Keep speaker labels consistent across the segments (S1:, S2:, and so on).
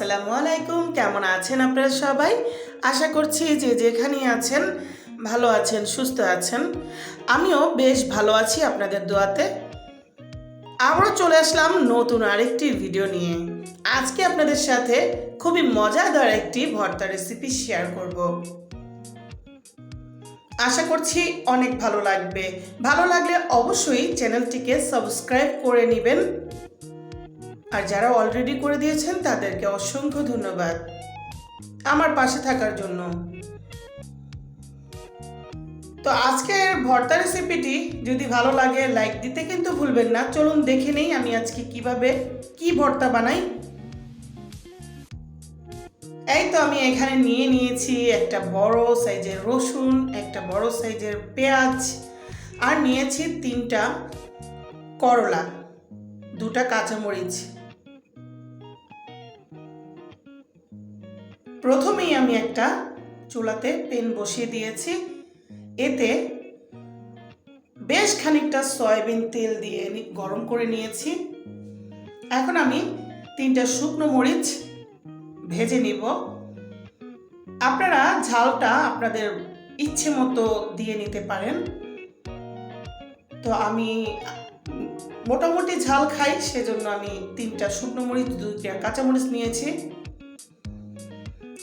S1: আসসালামু আলাইকুম। কেমন আছেন আপনারা সবাই? আশা করছি যে যেখানেই আছেন ভালো আছেন, সুস্থ আছেন। আমিও বেশ ভালো আছি আপনাদের দোয়াতে। আবারও চলে আসলাম নতুন আরেকটি ভিডিও নিয়ে। আজকে আপনাদের সাথে খুবই মজাদার একটি ভর্তা রেসিপি শেয়ার করব। আশা করছি অনেক ভালো লাগবে। ভালো লাগলে অবশ্যই চ্যানেলটিকে সাবস্ক্রাইব করে নেবেন। আর যারা অলরেডি করে দিয়েছেন তাদেরকে অসংখ্য ধন্যবাদ আমার পাশে থাকার জন্য। তো আজকের ভর্তা রেসিপিটি যদি ভালো লাগে লাইক দিতে কিন্তু ভুলবেন না। চলুন দেখে নেই আমি আজকে কিভাবে কি ভর্তা বানাই। এই তো আমি এখানে নিয়েছি একটা বড় সাইজের রসুন, একটা বড় সাইজের পেঁয়াজ, আর নিয়েছি 3টা করলা, 2টা কাঁচামরিচ। প্রথমেই আমি একটা চুলাতে প্যান বসিয়ে দিয়েছি। এতে বেশ খানিকটা সয়াবিন তেল দিয়ে গরম করে নিয়েছি। এখন আমি 3টা শুকনো মরিচ ভেজে নিব। আপনারা ঝালটা আপনাদের ইচ্ছে মতো দিয়ে নিতে পারেন। তো আমি মোটামুটি ঝাল খাই, সেজন্য আমি 3টা শুকনো মরিচ, 2টা কাঁচামরিচ নিয়েছি।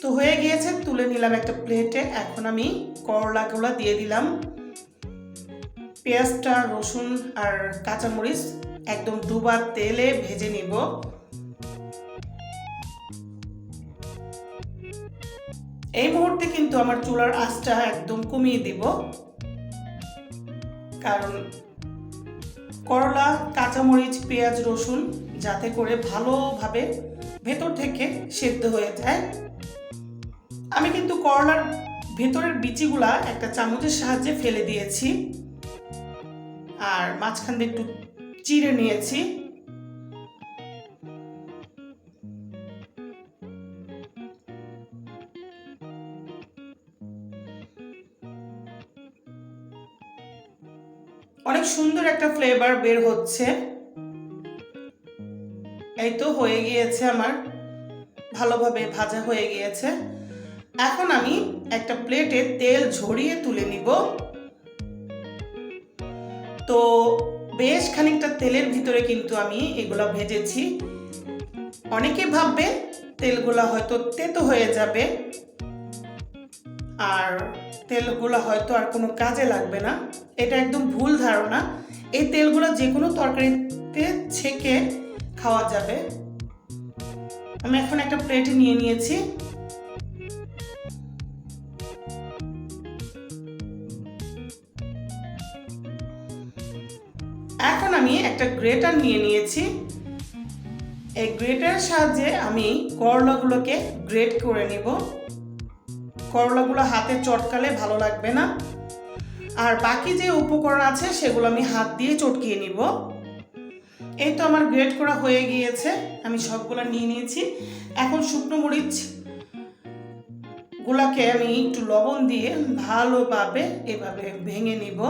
S1: তো হয়ে গিয়েছে, তুলে নিলাম একটা প্লেটে। এখন আমি করলাগুলো দিয়ে দিলাম। পেঁয়াজটা, রসুন আর কাঁচামরিচ একদম ডুবা তেলে ভেজে নিব। এই মুহূর্তে কিন্তু আমার চুলার আঁচটা একদম কমিয়ে দিব, কারণ করলা, কাঁচামরিচ, পেঁয়াজ, রসুন যাতে করে ভালোভাবে ভেতর থেকে সেদ্ধ হয়ে যায়। আমি কিন্তু করলার ভেতরের বিচিগুলা একটা চামচের সাহায্যে ফেলে দিয়েছি, আর মাঝখান দিয়ে একটু চিড়ে নিয়েছি। অনেক সুন্দর একটা ফ্লেভার বের হচ্ছে। এই তো হয়ে গিয়েছে, আমার ভালোভাবে ভাজা হয়ে গিয়েছে। এখন আমি একটা প্লেটে তেল ঝরিয়ে তুলে নিব। তো বেশ খানিকটা তেলের ভিতরে কিন্তু আমি এগুলো ভেজেছি। অনেকে ভাববে তেলগুলো হয়তো তেতো হয়ে যাবে, আর তেলগুলো হয়তো আর কোনো কাজে লাগবে না। এটা একদম ভুল ধারণা। এই তেলগুলো যে কোনো তরকারিতে ছেঁকে খাওয়া যাবে। আমি এখন একটা প্লেটে নিয়ে নিয়েছি। এখন আমি একটা গ্রেটার নিয়ে নিয়েছি। এই গ্রেটারের সাহায্যে আমি করলাগুলোকে গ্রেট করে নিব। করলাগুলো হাতে চটকালে ভালো লাগবে না, আর বাকি যে উপকরণ আছে সেগুলো আমি হাত দিয়ে চটকিয়ে নিব। এই তো আমার গ্রেট করা হয়ে গিয়েছে, আমি সবগুলো নিয়ে নিয়েছি। এখন শুকনো মরিচ গুলাকে আমি একটু লবণ দিয়ে ভালোভাবে এভাবে ভেঙে নিব।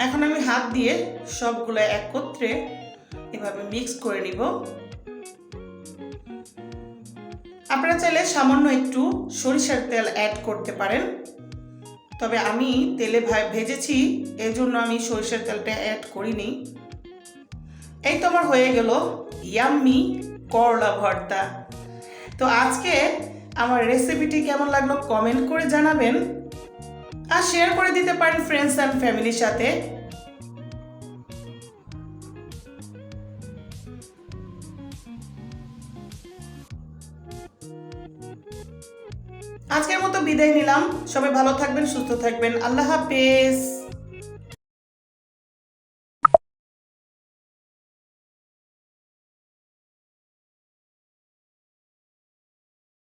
S1: এখন আমি হাত দিয়ে সবগুলো একত্রে এভাবে মিক্স করে নিব। আপনারা চাইলে সামান্য একটু সরিষার তেল অ্যাড করতে পারেন, তবে আমি তেলে ভেজেছি এজন্য আমি সরিষার তেলটা অ্যাড করিনি। এই তো আমার হয়ে গেল ইয়াম্মি করলা ভর্তা। তো আজকে আমার রেসিপিটি কেমন লাগলো কমেন্ট করে জানাবেন, আর শেয়ার করে দিতে পারেন ফ্রেন্ডস অ্যান্ড ফ্যামিলির সাথে। আজকের মতো বিদায় নিলাম। সবাই ভালো থাকবেন, সুস্থ থাকবেন। আল্লাহ হাফেজ।